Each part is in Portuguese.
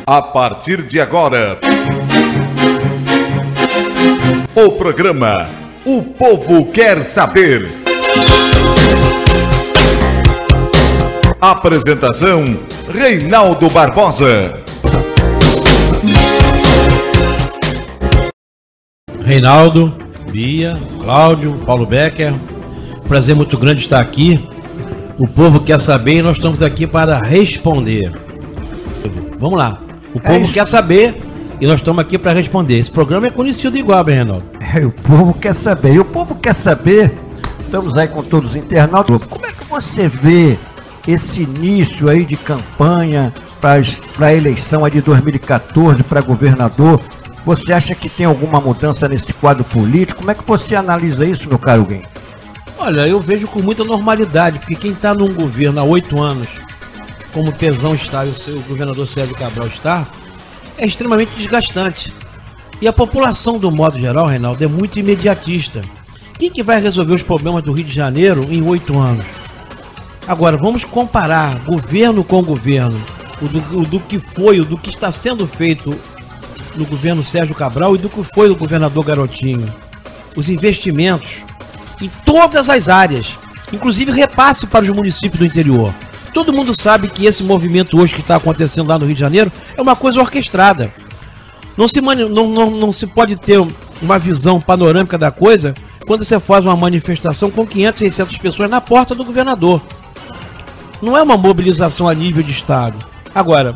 A partir de agora, o programa O Povo Quer Saber. Apresentação: Reinaldo Barbosa. Reinaldo, Bia, Cláudio, Paulo Becker, prazer muito grande estar aqui. O povo quer saber e nós estamos aqui para responder. Vamos lá, o povo quer saber e nós estamos aqui para responder. Esse programa é conhecido igual, Reinaldo. O povo quer saber, e o povo quer saber, estamos aí com todos os internautas, como é que você vê esse início aí de campanha para a eleição aí de 2014 para governador? Você acha que tem alguma mudança nesse quadro político? Como é que você analisa isso, meu caro Guim? Olha, eu vejo com muita normalidade, porque quem está num governo há 8 anos, como o Pezão está e o governador Sérgio Cabral está, é extremamente desgastante. E a população, do modo geral, Reinaldo, é muito imediatista. Quem que vai resolver os problemas do Rio de Janeiro em 8 anos? Agora, vamos comparar governo com governo, o do que foi, o do que está sendo feito no governo Sérgio Cabral e do que foi o governador Garotinho. Os investimentos em todas as áreas, inclusive repasse para os municípios do interior. Todo mundo sabe que esse movimento hoje que está acontecendo lá no Rio de Janeiro é uma coisa orquestrada. Não se pode ter uma visão panorâmica da coisa quando você faz uma manifestação com 500, 600 pessoas na porta do governador. Não é uma mobilização a nível de Estado. Agora,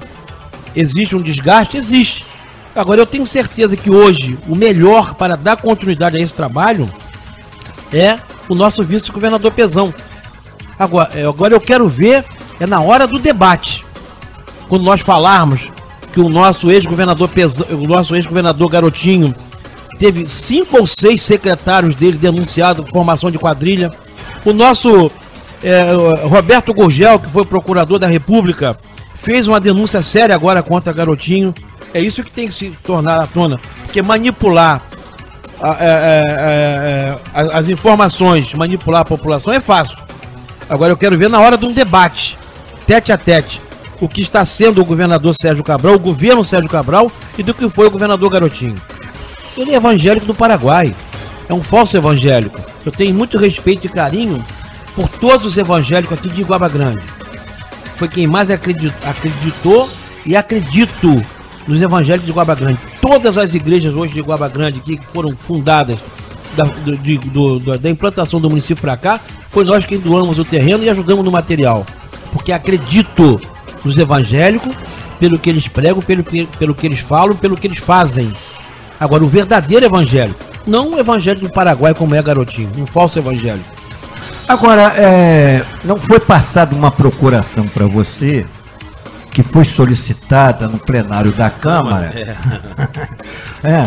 existe um desgaste? Existe. Agora, eu tenho certeza que hoje o melhor para dar continuidade a esse trabalho é o nosso vice-governador Pezão. Agora eu quero ver na hora do debate, quando nós falarmos que o nosso ex-governador Pezão, o nosso ex-governador Garotinho teve 5 ou 6 secretários dele denunciados por formação de quadrilha. O nosso Roberto Gurgel, que foi procurador da República, fez uma denúncia séria agora contra Garotinho. É isso que tem que se tornar à tona, porque manipular as informações, manipular a população é fácil. Agora eu quero ver na hora de um debate, tete a tete, o que está sendo o governador Sérgio Cabral, o governo Sérgio Cabral e do que foi o governador Garotinho. Ele é evangélico do Paraguai, é um falso evangélico. Eu tenho muito respeito e carinho por todos os evangélicos aqui de Iguaba Grande. Foi quem mais acreditou e acredito nos evangélicos de Iguaba Grande. Todas as igrejas hoje de Iguaba Grande que foram fundadas da implantação do município para cá, foi nós quem doamos o terreno e ajudamos no material. Porque acredito nos evangélicos, pelo que eles pregam, pelo que eles falam, pelo que eles fazem. Agora, o verdadeiro evangélico, não o evangélico do Paraguai como é Garotinho, um falso evangélico. Agora, não foi passada uma procuração para você que foi solicitada no plenário da Câmara?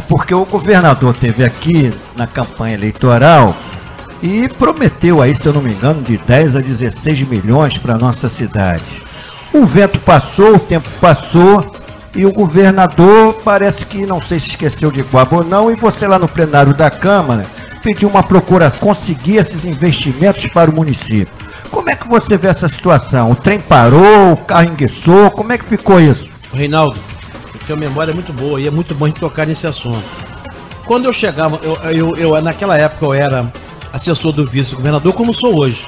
Porque o governador esteve aqui na campanha eleitoral e prometeu aí, se eu não me engano, de 10 a 16 milhões para a nossa cidade. O vento passou, o tempo passou e o governador parece que não sei se esqueceu de Iguaba ou não, e você lá no plenário da Câmara pediu uma procuração, conseguir esses investimentos para o município. Como é que você vê essa situação? O trem parou, o carro enguiçou, como é que ficou isso? Reinaldo, você tem uma memória muito boa e é muito bom a gente tocar nesse assunto. Quando eu chegava, naquela época eu era assessor do vice-governador, como sou hoje.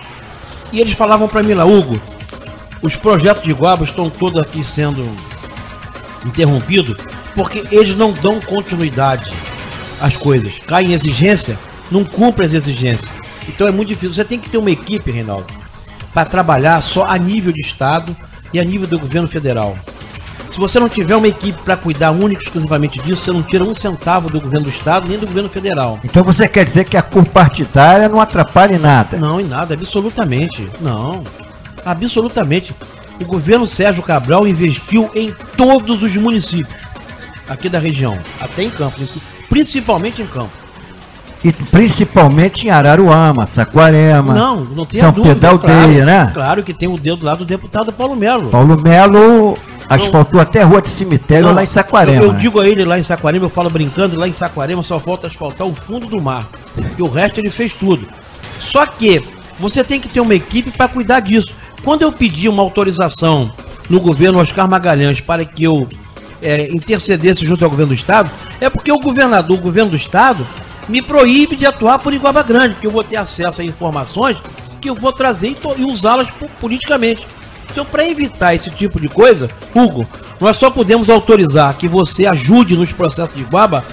E eles falavam para mim lá, Hugo, os projetos de Iguaba estão todos aqui sendo interrompidos porque eles não dão continuidade às coisas. Caem em exigência, não cumprem as exigências. Então é muito difícil. Você tem que ter uma equipe, Reinaldo, para trabalhar só a nível de Estado e a nível do governo federal. Se você não tiver uma equipe para cuidar única e exclusivamente disso, você não tira um centavo do governo do Estado nem do governo federal. Então você quer dizer que a cor partidária não atrapalha em nada? Não, em nada, absolutamente. Não, absolutamente. O governo Sérgio Cabral investiu em todos os municípios aqui da região, até em Campos, principalmente em Campos. E principalmente em Araruama, Saquarema, não tem São dúvida, Pedro da Aldeia, né? Claro que tem o dedo lá do deputado Paulo Melo. Paulo Melo asfaltou até rua de cemitério lá em Saquarema. Eu digo a ele lá em Saquarema, eu falo brincando, lá em Saquarema só falta asfaltar o fundo do mar. E o resto ele fez tudo. Só que você tem que ter uma equipe para cuidar disso. Quando eu pedi uma autorização no governo Oscar Magalhães para que eu intercedesse junto ao governo do estado, é porque o governo do estado me proíbe de atuar por Iguaba Grande, porque eu vou ter acesso a informações que eu vou trazer e usá-las politicamente. Então, para evitar esse tipo de coisa, Hugo, nós só podemos autorizar que você ajude nos processos de Iguaba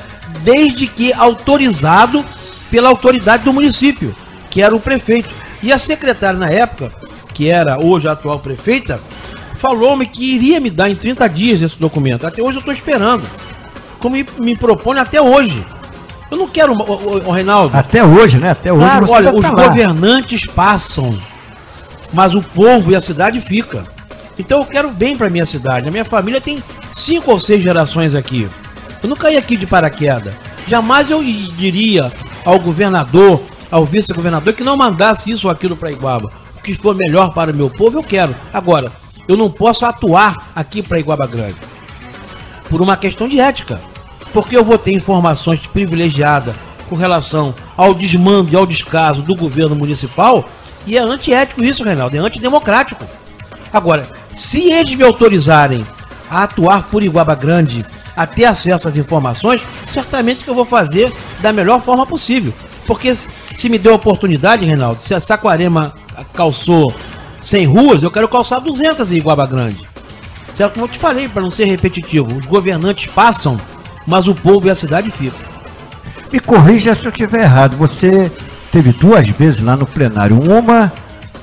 desde que autorizado pela autoridade do município, que era o prefeito. E a secretária na época, que era hoje a atual prefeita, falou-me que iria me dar em 30 dias esse documento. Até hoje eu estou esperando. Como me propõe até hoje. Eu não quero, o Reinaldo. Até hoje, né? Até hoje. Claro, olha, os governantes passam, mas o povo e a cidade fica. Então eu quero bem para minha cidade. A minha família tem 5 ou 6 gerações aqui. Eu não caí aqui de paraquedas. Jamais eu diria ao governador, ao vice-governador, que não mandasse isso ou aquilo para Iguaba. O que for melhor para o meu povo, eu quero. Agora, eu não posso atuar aqui para Iguaba Grande por uma questão de ética. Porque eu vou ter informações privilegiadas com relação ao desmando e ao descaso do governo municipal, e é antiético isso, Reinaldo, é antidemocrático. Agora, se eles me autorizarem a atuar por Iguaba Grande, a ter acesso às informações, certamente que eu vou fazer da melhor forma possível. Porque se me deu a oportunidade, Reinaldo, se a Saquarema calçou 100 ruas, eu quero calçar 200 em Iguaba Grande. Certo? Como eu te falei, para não ser repetitivo, os governantes passam, mas o povo e a cidade ficam. Me corrija se eu estiver errado. Você teve 2 vezes lá no plenário. Uma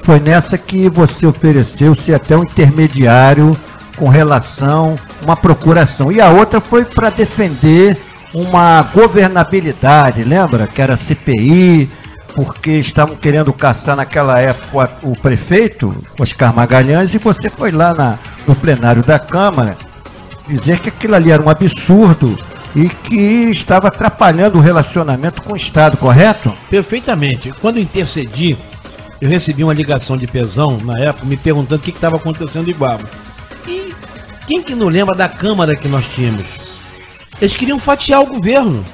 foi nessa que você ofereceu ser até um intermediário com relação a uma procuração. E a outra foi para defender uma governabilidade, lembra? Que era CPI, porque estavam querendo caçar naquela época o prefeito, Oscar Magalhães, e você foi lá no plenário da Câmara dizer que aquilo ali era um absurdo e que estava atrapalhando o relacionamento com o Estado, correto? Perfeitamente. Quando eu intercedi, eu recebi uma ligação de Pezão, na época, me perguntando o que estava acontecendo em Iguaba. E quem que não lembra da Câmara que nós tínhamos? Eles queriam fatiar o governo.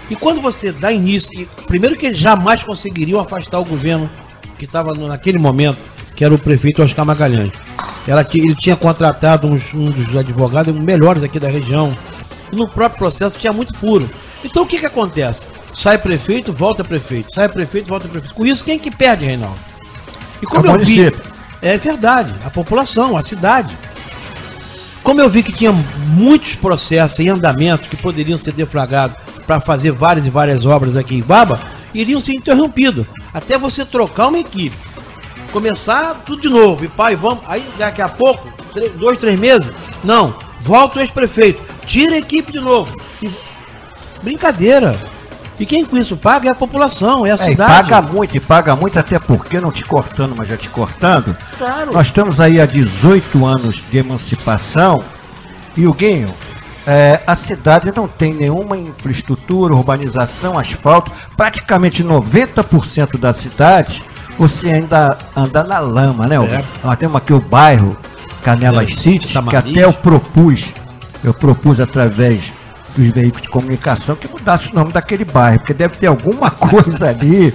E quando você dá início, primeiro que eles jamais conseguiriam afastar o governo que estava naquele momento, que era o prefeito Oscar Magalhães. Ele tinha contratado um dos advogados melhores aqui da região. E no próprio processo tinha muito furo. Então o que acontece? Sai prefeito, volta prefeito. Sai prefeito, volta prefeito. Com isso, quem que perde, Reinaldo? E como eu vi... É verdade, a população, a cidade. Como eu vi que tinha muitos processos em andamento que poderiam ser deflagrados para fazer várias e várias obras aqui em Iguaba, iriam ser interrompidos. Até você trocar uma equipe. Começar tudo de novo. E pai, vamos... Aí daqui a pouco, 2, 3 meses, não. Volta o ex-prefeito. Tira a equipe de novo. Brincadeira. E quem com isso paga é a população, é a cidade. E paga muito, até porque, não te cortando, mas já te cortando, claro. Nós estamos aí há 18 anos de emancipação e, Huguinho, a cidade não tem nenhuma infraestrutura, urbanização, asfalto. Praticamente 90% da cidade você ainda anda na lama, né? Nós temos aqui o bairro Canelas City, que até eu propus através dos veículos de comunicação que mudasse o nome daquele bairro, porque deve ter alguma coisa ali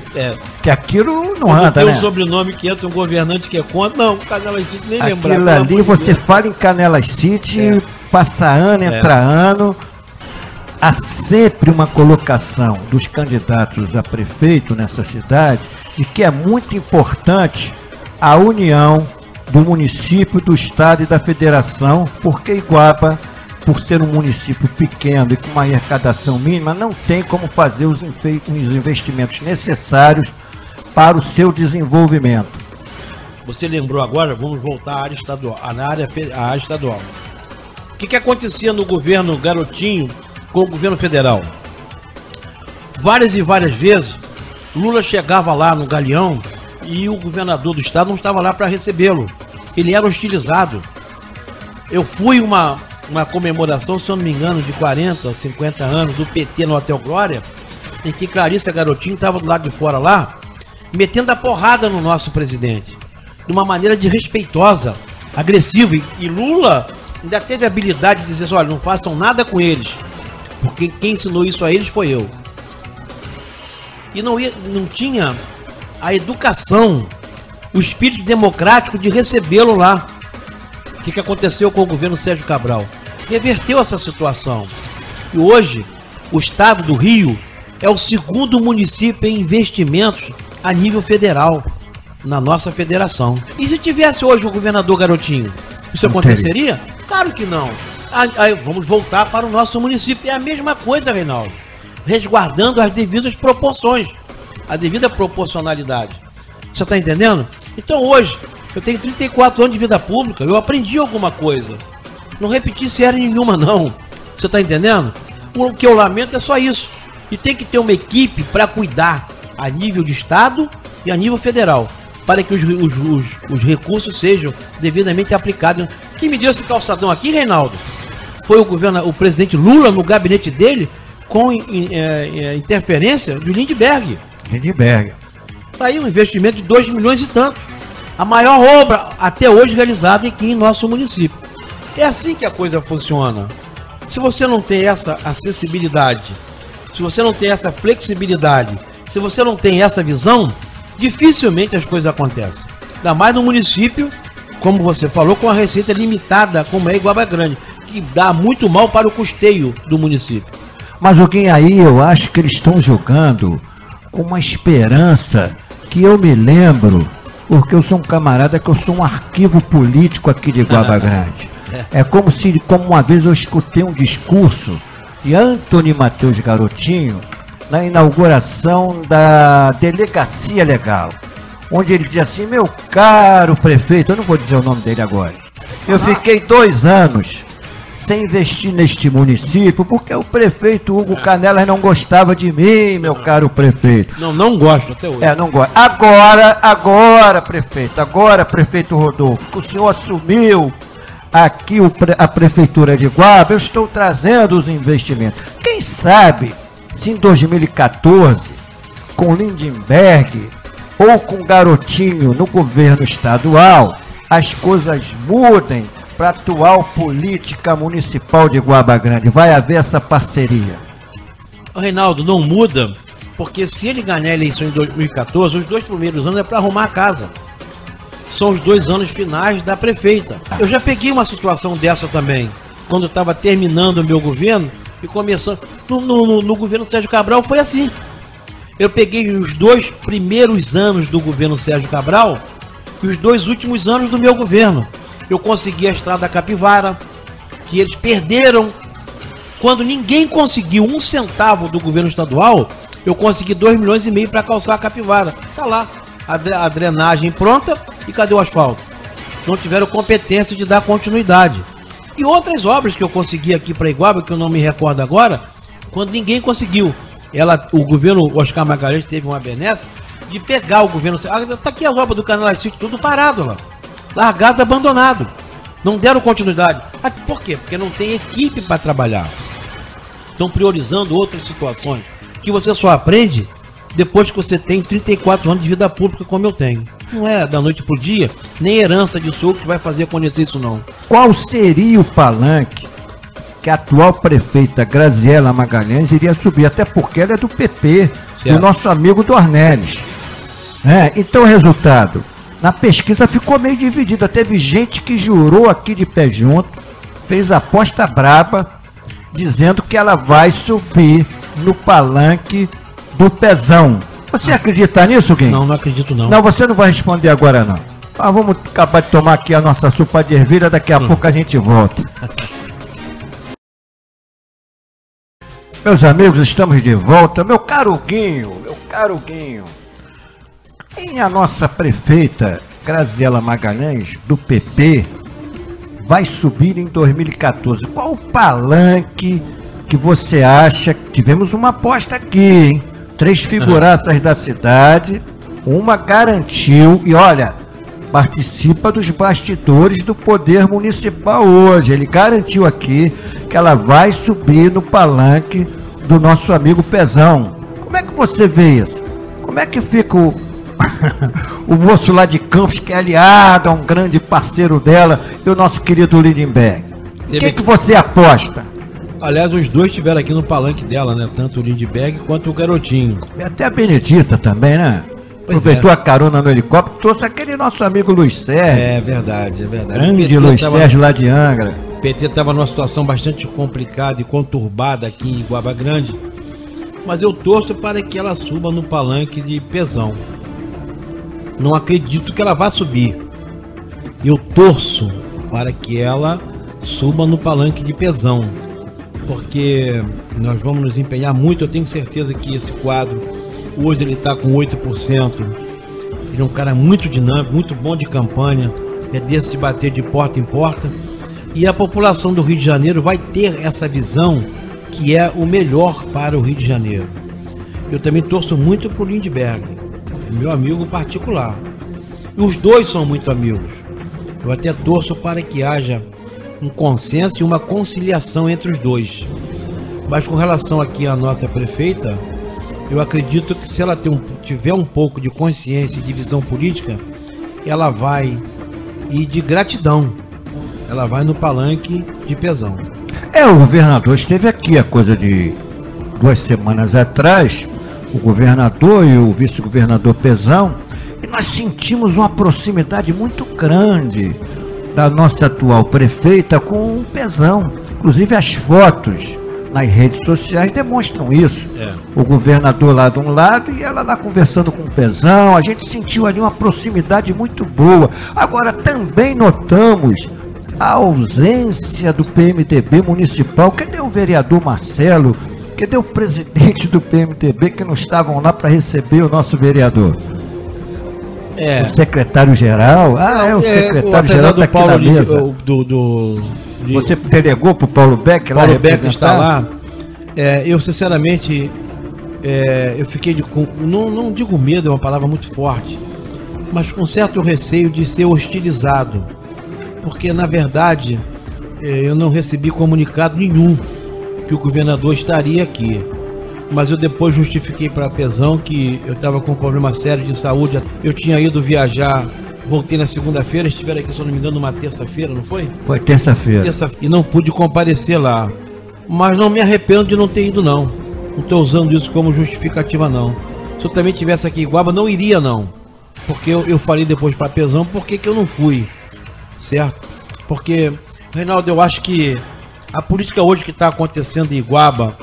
que aquilo não anda, né? Tem um sobrenome que entra um governante que é contra, não, Canelas City nem lembrar. Aquilo ali, você fala em Canelas City, passa ano, entra ano. Há sempre uma colocação dos candidatos a prefeito nessa cidade e que é muito importante a união do município, do estado e da federação, porque Iguaba, por ser um município pequeno e com uma arrecadação mínima, não tem como fazer os investimentos necessários para o seu desenvolvimento. Você lembrou agora, vamos voltar à área estadual. À área estadual. O que acontecia no governo Garotinho com o governo federal? Várias e várias vezes, Lula chegava lá no Galeão e o governador do estado não estava lá para recebê-lo. Ele era hostilizado. Eu fui uma comemoração, se eu não me engano, de 40 ou 50 anos do PT no Hotel Glória, em que Clarissa Garotinho estava do lado de fora lá, metendo a porrada no nosso presidente, de uma maneira desrespeitosa, agressiva. E Lula ainda teve a habilidade de dizer assim, olha, não façam nada com eles, porque quem ensinou isso a eles foi eu. E não tinha a educação, o espírito democrático de recebê-lo lá. O que aconteceu com o governo Sérgio Cabral? reverteu essa situação. E hoje, o estado do Rio é o segundo município em investimentos a nível federal, na nossa federação. E se tivesse hoje o governador Garotinho, isso aconteceria? Claro que não. Aí vamos voltar para o nosso município. É a mesma coisa, Reinaldo. Resguardando as devidas proporções, a devida proporcionalidade. Você está entendendo? Então hoje, eu tenho 34 anos de vida pública, eu aprendi alguma coisa. Não repeti série nenhuma, não. Você está entendendo? O que eu lamento é só isso. E tem que ter uma equipe para cuidar a nível de estado e a nível federal, para que os recursos sejam devidamente aplicados. Quem me deu esse calçadão aqui, Reinaldo, foi o presidente Lula no gabinete dele, com interferência do Lindbergh. Está aí um investimento de 2 milhões e tanto. A maior obra até hoje realizada aqui em nosso município. É assim que a coisa funciona. Se você não tem essa acessibilidade, se você não tem essa flexibilidade, se você não tem essa visão, dificilmente as coisas acontecem. Ainda mais no município, como você falou, com a receita limitada, como é Iguaba Grande, que dá muito mal para o custeio do município. Mas alguém aí, eu acho que eles estão jogando com uma esperança que eu me lembro, porque eu sou um camarada que eu sou um arquivo político aqui de Iguaba Grande. É como uma vez eu escutei um discurso de Antônio Matheus Garotinho na inauguração da Delegacia Legal, onde ele dizia assim: meu caro prefeito, eu não vou dizer o nome dele agora, eu fiquei 2 anos sem investir neste município, porque o prefeito Hugo Canelas não gostava de mim, meu caro prefeito. Não gosto até hoje. Não gosto. Agora, prefeito Rodolfo, que o senhor assumiu aqui a prefeitura de Iguaba, eu estou trazendo os investimentos. Quem sabe, se em 2014, com Lindbergh ou com Garotinho no governo estadual, as coisas mudem para a atual política municipal de Iguaba Grande. Vai haver essa parceria. Reinaldo, não muda, porque se ele ganhar a eleição em 2014, os 2 primeiros anos é para arrumar a casa. São os 2 anos finais da prefeita. Eu já peguei uma situação dessa também, quando eu estava terminando o meu governo e começando. No governo Sérgio Cabral foi assim. Eu peguei os 2 primeiros anos do governo Sérgio Cabral e os 2 últimos anos do meu governo. Eu consegui a estrada Capivara, que eles perderam. Quando ninguém conseguiu 1 centavo do governo estadual, eu consegui 2,5 milhões para calçar a Capivara. Tá lá, a drenagem pronta, e cadê o asfalto? Não tiveram competência de dar continuidade. E outras obras que eu consegui aqui para Iguaba, que eu não me recordo agora, quando ninguém conseguiu. O governo Oscar Magalhães teve uma benesse de pegar o governo. Tá aqui a obra do Canelas City, tudo parado lá. Largado, abandonado. Não deram continuidade. Por quê? Porque não tem equipe para trabalhar. Estão priorizando outras situações que você só aprende depois que você tem 34 anos de vida pública, como eu tenho. Não é da noite pro dia, nem herança de sogro que vai fazer acontecer isso, não. Qual seria o palanque que a atual prefeita Graziela Magalhães iria subir? Até porque ela é do PP, certo, do nosso amigo Dornelles. Então, o resultado, na pesquisa ficou meio dividida. Teve gente que jurou aqui de pé junto, fez aposta braba, dizendo que ela vai subir no palanque do Pezão. Você acredita nisso, Guim? Não acredito não. Não, você não vai responder agora não. Vamos acabar de tomar aqui a nossa sopa de ervilha, daqui a pouco a gente volta. Meus amigos, estamos de volta. Meu caro Guinho. E a nossa prefeita Graziela Magalhães, do PP, vai subir em 2014. Qual o palanque que você acha? Tivemos uma aposta aqui, hein? 3 figuraças da cidade, uma garantiu, e olha, participa dos bastidores do poder municipal hoje. Ele garantiu aqui que ela vai subir no palanque do nosso amigo Pezão. Como é que você vê isso? Como é que fica o moço lá de Campos, que é aliado a um grande parceiro dela, e o nosso querido Lindbergh? O que você aposta? Aliás, os 2 estiveram aqui no palanque dela, né? Tanto o Lindbergh quanto o Garotinho. E até a Benedita também, né? Aproveitou a carona no helicóptero, trouxe aquele nosso amigo Luiz Sérgio. É verdade. Grande Luiz Sérgio lá de Angra. PT estava numa situação bastante complicada e conturbada aqui em Iguaba Grande, mas eu torço para que ela suba no palanque de Pezão. Não acredito que ela vá subir. Eu torço para que ela suba no palanque de Pezão, porque nós vamos nos empenhar muito. Eu tenho certeza que esse quadro, hoje ele está com 8%. Ele é um cara muito dinâmico, muito bom de campanha, é desse de bater de porta em porta. E a população do Rio de Janeiro vai ter essa visão que é o melhor para o Rio de Janeiro. Eu também torço muito para o Lindbergh, meu amigo particular. E os dois são muito amigos. Eu até torço para que haja um consenso e uma conciliação entre os dois. Mas com relação aqui à nossa prefeita, eu acredito que se ela tiver um pouco de consciência e de visão política, ela vai ir de gratidão. Ela vai no palanque de Pezão. O governador esteve aqui há coisa de 2 semanas atrás, o governador e o vice-governador Pezão, e nós sentimos uma proximidade muito grande da nossa atual prefeita com o Pezão. Inclusive as fotos nas redes sociais demonstram isso. O governador lá de um lado e ela lá conversando com o Pezão. A gente sentiu ali uma proximidade muito boa. Agora também notamos a ausência do PMDB municipal. Cadê o vereador Marcelo? Cadê o presidente do PMDB que não estavam lá para receber o nosso vereador? O secretário-geral? O secretário-geral está aqui na mesa. Você delegou para o Paulo Beck lá? Paulo Beck está lá. Eu sinceramente, eu fiquei não digo medo, é uma palavra muito forte, mas com certo receio de ser hostilizado, porque na verdade eu não recebi comunicado nenhum que o governador estaria aqui. Mas eu depois justifiquei para Pezão que eu estava com um problema sério de saúde. Eu tinha ido viajar, voltei na segunda-feira, estiveram aqui, se eu não me engano, numa terça-feira, não foi? Foi terça-feira. E não pude comparecer lá. Mas não me arrependo de não ter ido, não. Não estou usando isso como justificativa, não. Se eu também estivesse aqui em Iguaba, não iria, não. Porque eu falei depois para Pezão por que eu não fui, certo? Porque, Reinaldo, eu acho que a política hoje que está acontecendo em Iguaba,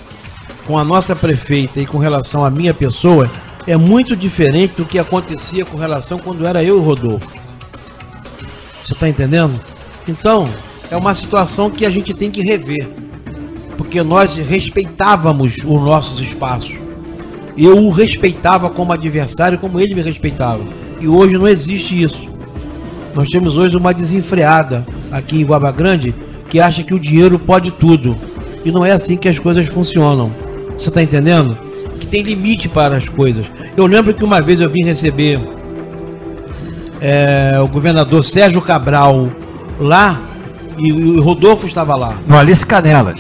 com a nossa prefeita e com relação à minha pessoa, é muito diferente do que acontecia com relação quando era eu e o Rodolfo. Você está entendendo? Então, é uma situação que a gente tem que rever, porque nós respeitávamos os nossos espaços. Eu o respeitava como adversário, como ele me respeitava. E hoje não existe isso. Nós temos hoje uma desenfreada aqui em Iguaba Grande que acha que o dinheiro pode tudo. E não é assim que as coisas funcionam. Você está entendendo? Que tem limite para as coisas. Eu lembro que uma vez eu vim receber o governador Sérgio Cabral lá e o Rodolfo estava lá. No Alice Canelas.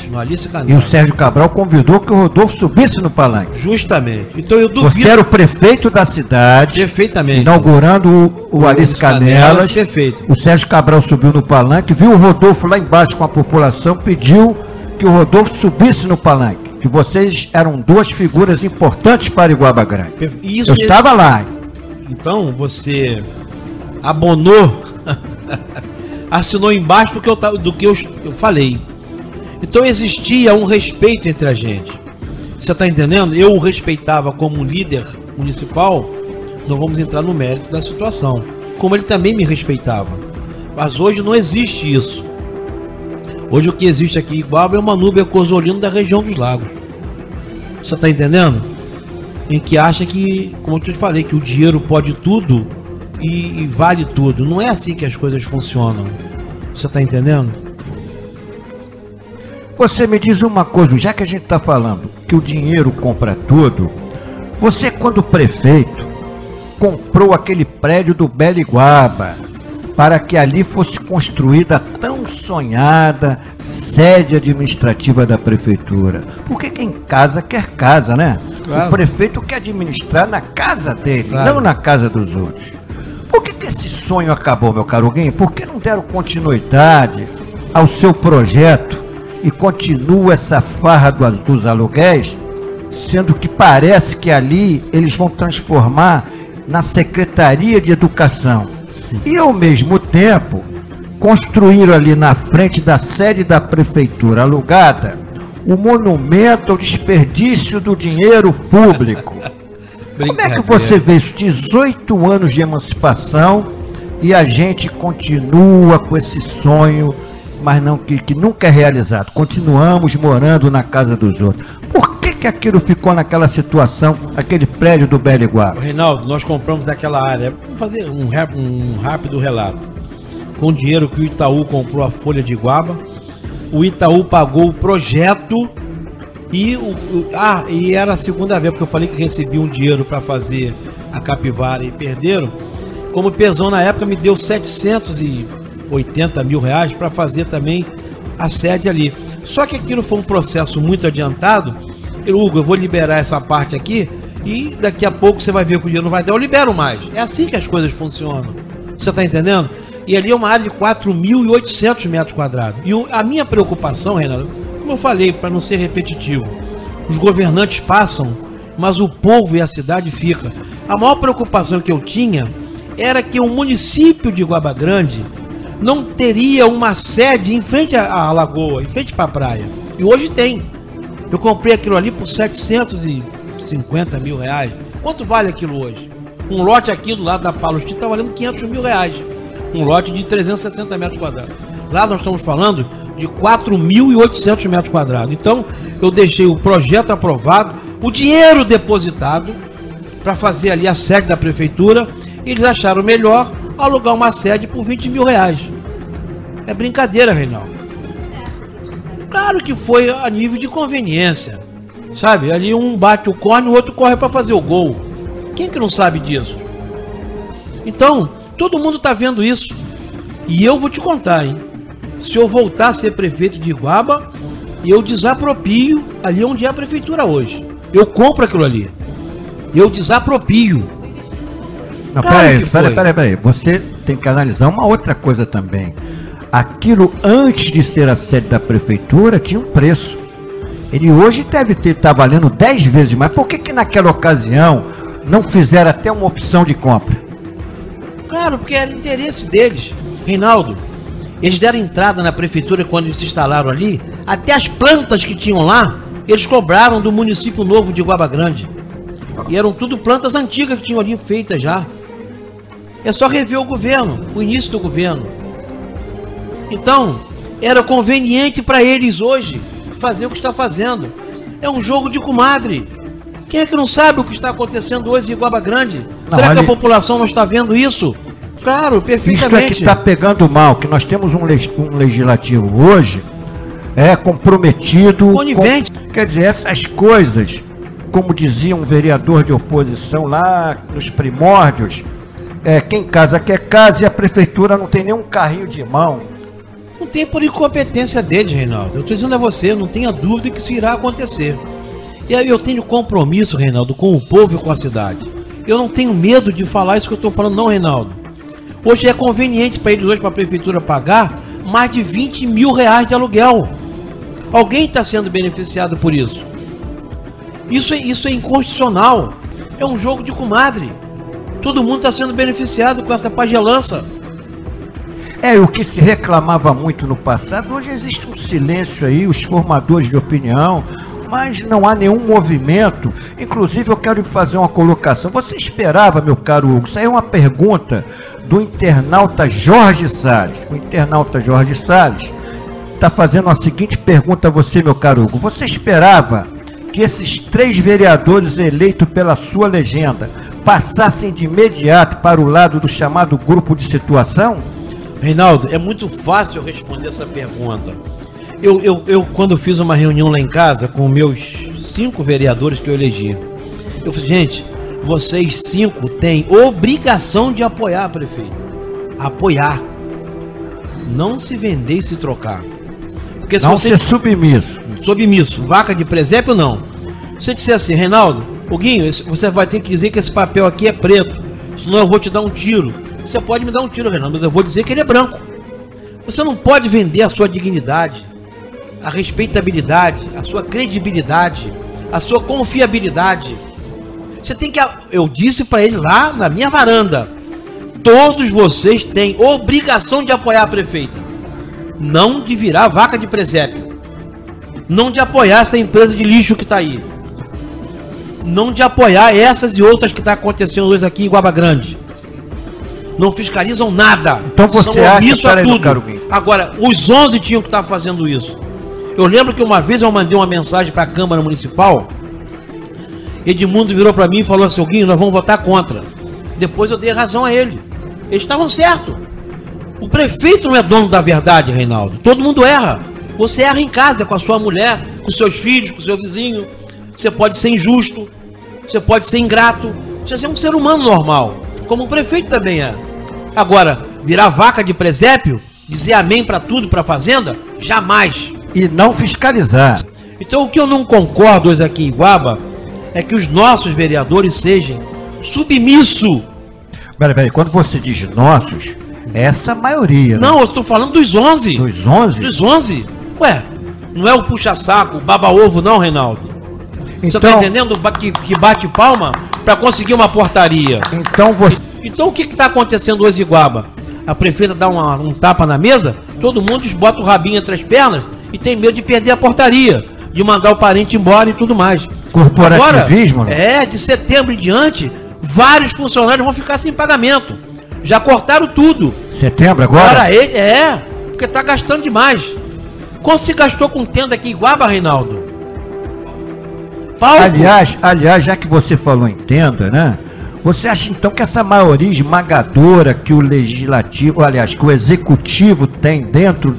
E o Sérgio Cabral convidou que o Rodolfo subisse no palanque. Justamente. Então eu duvido. Você era o prefeito da cidade. Perfeitamente. Inaugurando o Alice Canelas. Perfeito. O Sérgio Cabral subiu no palanque, viu o Rodolfo lá embaixo com a população, pediu que o Rodolfo subisse no palanque. Que vocês eram 2 figuras importantes para Iguaba Grande. Eu estava lá. Então você abonou, assinou embaixo do que eu falei. Então existia um respeito entre a gente. Você está entendendo? Eu o respeitava como um líder municipal. Não vamos entrar no mérito da situação. Como ele também me respeitava. Mas hoje não existe isso. Hoje o que existe aqui em Iguaba é uma Núbia Cosolino da região dos lagos. Você está entendendo? Em que acha que, como eu te falei, que o dinheiro pode tudo e vale tudo. Não é assim que as coisas funcionam. Você está entendendo? Você me diz uma coisa, já que a gente está falando que o dinheiro compra tudo, você quando prefeito comprou aquele prédio do Belo Iguaba para que ali fosse construída a tão sonhada sede administrativa da prefeitura. Porque quem casa quer casa, né? Claro. O prefeito quer administrar na casa dele, claro, não na casa dos outros. Por que esse sonho acabou, meu caro Guinho? Por que não deram continuidade ao seu projeto e continua essa farra dos aluguéis, sendo que parece que ali eles vão transformar na Secretaria de Educação? E ao mesmo tempo construíram ali na frente da sede da prefeitura alugada o monumento ao desperdício do dinheiro público. Como é que você vê isso? 18 anos de emancipação e a gente continua com esse sonho, mas não que nunca é realizado. Continuamos morando na casa dos outros. Por que aquilo ficou naquela situação, aquele prédio do Belo Igual? Reinaldo, nós compramos aquela área. Vamos fazer um rápido relato. Com o dinheiro que o Itaú comprou a folha de Iguaba, o Itaú pagou o projeto e era a segunda vez, porque eu falei que recebi um dinheiro para fazer a capivara e perderam. Como o Pezão na época me deu 780 mil reais para fazer também a sede ali. Só que aquilo foi um processo muito adiantado. Hugo, eu vou liberar essa parte aqui e daqui a pouco você vai ver que o dinheiro não vai dar, eu libero mais. É assim que as coisas funcionam. Você está entendendo? E ali é uma área de 4.800 metros quadrados. E a minha preocupação, Renato, como eu falei, para não ser repetitivo, os governantes passam, mas o povo e a cidade fica. A maior preocupação que eu tinha era que o município de Iguaba Grande não teria uma sede em frente à lagoa, em frente para a praia. E hoje tem. Eu comprei aquilo ali por 750 mil reais. Quanto vale aquilo hoje? Um lote aqui do lado da Palostina está valendo 500 mil reais. Um lote de 360 metros quadrados. Lá nós estamos falando de 4.800 metros quadrados. Então, eu deixei o projeto aprovado, o dinheiro depositado para fazer ali a sede da prefeitura. E eles acharam melhor alugar uma sede por 20 mil reais. É brincadeira, Reinaldo. Claro que foi a nível de conveniência. Sabe? Ali um bate o cone, o outro corre para fazer o gol. Quem que não sabe disso? Então, todo mundo está vendo isso. E eu vou te contar, hein? Se eu voltar a ser prefeito de Iguaba, eu desapropio ali onde é a prefeitura hoje. Eu compro aquilo ali. Eu desapropio. Não, claro peraí. Você tem que analisar uma outra coisa também. Aquilo, antes de ser a sede da prefeitura, tinha um preço. Ele hoje deve estar valendo 10 vezes mais. Por que naquela ocasião não fizeram até uma opção de compra? Claro, porque era interesse deles. Reinaldo, eles deram entrada na prefeitura quando eles se instalaram ali. Até as plantas que tinham lá, eles cobraram do município novo de Iguaba Grande. E eram tudo plantas antigas que tinham ali feitas já. É só rever o governo, o início do governo. Então, era conveniente para eles hoje fazer o que está fazendo. É um jogo de comadre. Quem é que não sabe o que está acontecendo hoje em Iguaba Grande? Será que a população não está vendo isso? Claro, perfeitamente. Isto é que está pegando mal, que nós temos um legislativo hoje comprometido. Conivente. Quer dizer, essas coisas, como dizia um vereador de oposição lá nos primórdios, quem casa quer casa e a prefeitura não tem nenhum carrinho de mão. Não tem por incompetência deles, Reinaldo. Eu estou dizendo a você, não tenha dúvida que isso irá acontecer. E aí eu tenho compromisso, Reinaldo, com o povo e com a cidade. Eu não tenho medo de falar isso que eu estou falando, não, Reinaldo. Hoje é conveniente para eles, hoje, para a prefeitura pagar mais de 20 mil reais de aluguel. Alguém está sendo beneficiado por isso. Isso é inconstitucional. É um jogo de comadre. Todo mundo está sendo beneficiado com essa pagelança. O que se reclamava muito no passado, hoje existe um silêncio aí, os formadores de opinião, mas não há nenhum movimento. Inclusive, eu quero fazer uma colocação. Você esperava, meu caro Hugo, isso aí é uma pergunta do internauta Jorge Salles. O internauta Jorge Salles está fazendo a seguinte pergunta a você, meu caro Hugo. Você esperava que esses 3 vereadores eleitos pela sua legenda passassem de imediato para o lado do chamado grupo de situação? Reinaldo, é muito fácil responder essa pergunta. Eu quando fiz uma reunião lá em casa com meus 5 vereadores que eu elegi, eu falei, gente, vocês 5 têm obrigação de apoiar a prefeita. Apoiar. Não se vender e se trocar. Porque se não você ser submisso. Submisso, vaca de presépio não. Se você disser assim, Reinaldo, Huguinho, você vai ter que dizer que esse papel aqui é preto, senão eu vou te dar um tiro. Você pode me dar um tiro, Reinaldo, mas eu vou dizer que ele é branco. Você não pode vender a sua dignidade, a respeitabilidade, a sua credibilidade, a sua confiabilidade. Você tem que... Eu disse para ele lá na minha varanda, Todos vocês têm obrigação de apoiar a prefeita. Não de virar vaca de presépio. Não de apoiar essa empresa de lixo que está aí. Não de apoiar essas e outras que está acontecendo hoje aqui em Guaba Grande. Não fiscalizam nada. Então você acha a tudo. Agora, os 11 tinham que estar fazendo isso. Eu lembro que uma vez eu mandei uma mensagem para a Câmara Municipal. Edmundo virou para mim e falou assim: Guinho, nós vamos votar contra. Depois eu dei razão a ele. Eles estavam certos. O prefeito não é dono da verdade, Reinaldo. Todo mundo erra. Você erra em casa, com a sua mulher, com seus filhos, com o seu vizinho. Você pode ser injusto. Você pode ser ingrato. Você é um ser humano normal. Como o prefeito também é. Agora, virar vaca de presépio, dizer amém para tudo, para a fazenda, jamais. E não fiscalizar. Então o que eu não concordo hoje aqui em Iguaba é que os nossos vereadores sejam submissos. Peraí, quando você diz nossos, essa maioria. Não, eu estou falando dos 11. Dos 11? Dos 11. Ué, não é o puxa-saco, o baba-ovo não, Reinaldo? Você está entendendo que bate palma para conseguir uma portaria? Então o que está acontecendo hoje em Iguaba? A prefeita dá um tapa na mesa, todo mundo bota o rabinho entre as pernas e tem medo de perder a portaria, de mandar o parente embora e tudo mais. Corporativismo? Agora, de setembro em diante, vários funcionários vão ficar sem pagamento. Já cortaram tudo. Setembro agora? Porque está gastando demais. Quanto se gastou com tenda aqui em Iguaba, Reinaldo? Aliás, já que você falou em tenda, né? Você acha então que essa maioria esmagadora que o legislativo, aliás, que o executivo tem dentro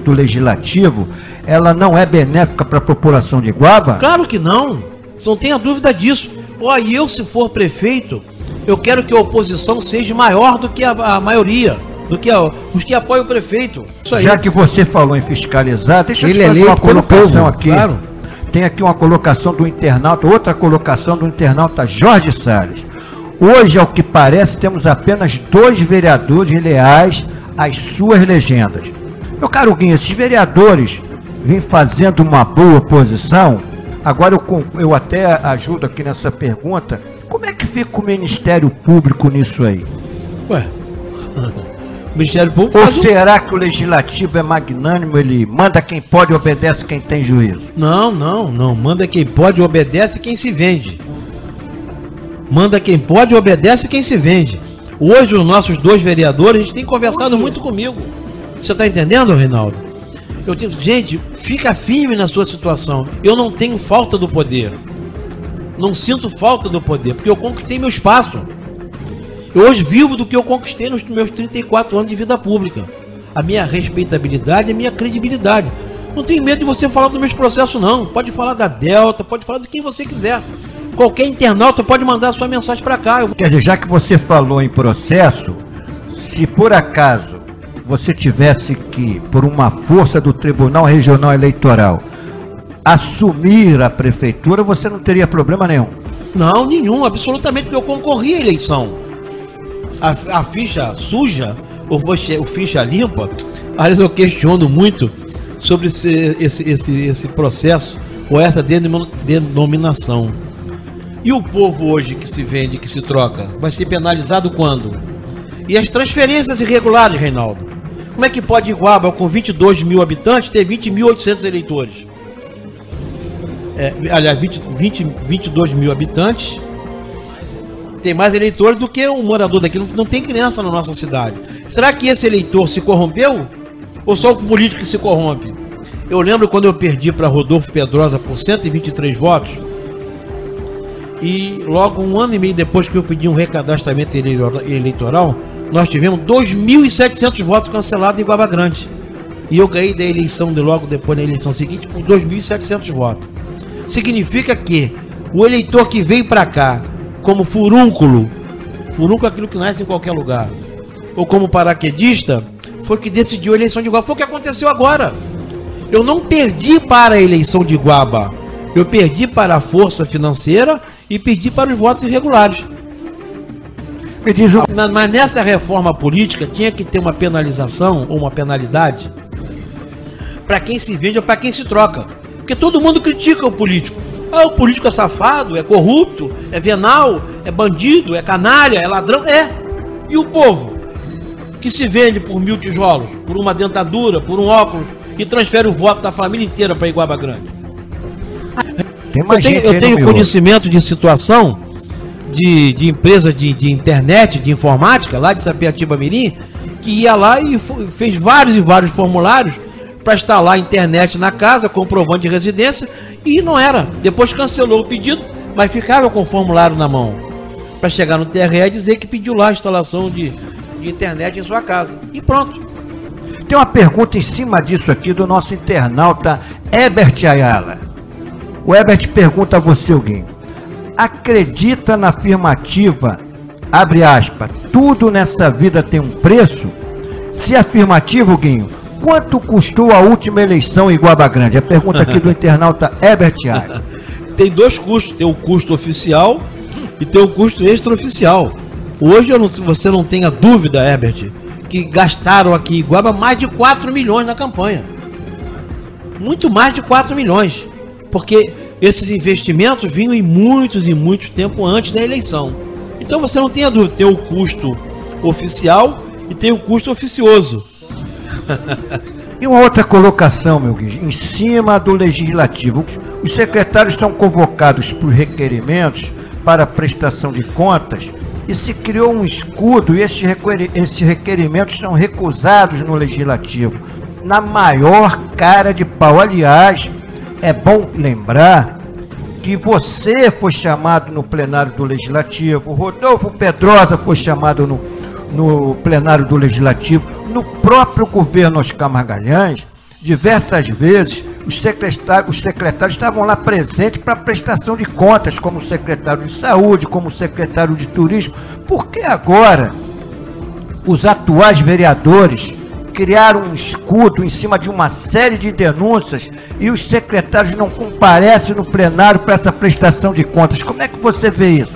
do legislativo, ela não é benéfica para a população de Iguaba? Claro que não. Não tenha dúvida disso. E eu, se for prefeito, eu quero que a oposição seja maior do que a maioria, do que os que apoiam o prefeito. Isso aí. Já que você falou em fiscalizar, deixa eu te fazer uma colocação aqui. Claro. Tem aqui uma colocação do internauta, outra colocação do internauta Jorge Salles. Hoje, ao que parece, temos apenas 2 vereadores leais às suas legendas. Meu caro Guinho, esses vereadores vêm fazendo uma boa oposição. Agora eu até ajudo aqui nessa pergunta. Como é que fica o Ministério Público nisso aí? Ué, o Ministério Público... Ou será que o Legislativo é magnânimo, ele manda quem pode e obedece quem tem juízo? Não. Manda quem pode e obedece quem se vende. Manda quem pode e obedece quem se vende. Hoje, os nossos 2 vereadores, a gente tem conversado muito comigo. Você está entendendo, Reinaldo? Eu digo, gente, fica firme na sua situação. Eu não tenho falta do poder. Não sinto falta do poder, porque eu conquistei meu espaço. Eu hoje vivo do que eu conquistei nos meus 34 anos de vida pública. A minha respeitabilidade, a minha credibilidade. Não tenho medo de você falar dos meus processos, não. Pode falar da Delta, pode falar de quem você quiser. Qualquer internauta pode mandar a sua mensagem para cá. Quer dizer, já que você falou em processo, se por acaso você tivesse que, por uma força do Tribunal Regional Eleitoral, assumir a prefeitura, você não teria problema nenhum? Não, nenhum, absolutamente, porque eu concorri à eleição. A ficha suja, ou ficha limpa, aliás, eu questiono muito sobre esse processo, ou essa denominação. E o povo hoje que se vende, que se troca, vai ser penalizado quando? E as transferências irregulares, Reinaldo? Como é que pode Iguaba, com 22 mil habitantes, ter 20.800 eleitores? Aliás, 22 mil habitantes, tem mais eleitores do que um morador daqui. Não tem criança na nossa cidade. Será que esse eleitor se corrompeu? Ou só o político que se corrompe? Eu lembro quando eu perdi para Rodolfo Pedrosa por 123 votos, e logo 1 ano e meio depois que eu pedi um recadastramento eleitoral, nós tivemos 2.700 votos cancelados em Guaba Grande. E eu ganhei da eleição, logo depois da eleição seguinte, por 2.700 votos. Significa que o eleitor que veio para cá como furúnculo é aquilo que nasce em qualquer lugar, ou como paraquedista, foi que decidiu a eleição de Iguaba. Foi o que aconteceu agora. Eu não perdi para a eleição de Iguaba, eu perdi para a força financeira e perdi para os votos irregulares. Mas nessa reforma política tinha que ter uma penalização ou uma penalidade para quem se vende ou para quem se troca. Porque todo mundo critica o político. O político é safado, é corrupto, é venal, é bandido, é canalha, é ladrão. E o povo, que se vende por 1000 tijolos, por uma dentadura, por um óculos, e transfere o voto da família inteira para Iguaba Grande. Eu tenho conhecimento de situação de empresa de internet, de informática, lá de Sapetiba Mirim, que ia lá e fez vários e vários formulários para instalar a internet na casa, comprovante de residência, e não era. Depois cancelou o pedido, mas ficava com o formulário na mão, para chegar no TRE e dizer que pediu lá a instalação de internet em sua casa. E pronto. Tem uma pergunta em cima disso aqui do nosso internauta Herbert Ayala. O Herbert pergunta a você, Guinho: acredita na afirmativa, abre aspas, tudo nessa vida tem um preço? Se afirmativo, Guinho, quanto custou a última eleição em Iguaba Grande? A pergunta aqui do internauta Herbert Ayala. Tem dois custos, tem o custo oficial e tem o custo extraoficial. Hoje você não tenha dúvida, Herbert, que gastaram aqui em Iguaba mais de 4 milhões na campanha. Muito mais de 4 milhões. Porque esses investimentos vinham em muitos e muitos tempo antes da eleição. Então você não tenha dúvida, tem o custo oficial e tem o custo oficioso. E uma outra colocação, meu Guiz, em cima do Legislativo. Os secretários são convocados por requerimentos para prestação de contas e se criou um escudo e esses requerimentos são recusados no Legislativo. Na maior cara de pau. Aliás, é bom lembrar que você foi chamado no plenário do Legislativo, Rodolfo Pedrosa foi chamado no plenário do Legislativo, no próprio governo Oscar Magalhães, diversas vezes os secretários estavam lá presentes para prestação de contas, como secretário de saúde, como secretário de turismo. Por que agora os atuais vereadores criaram um escudo em cima de uma série de denúncias e os secretários não comparecem no plenário para essa prestação de contas? Como é que você vê isso?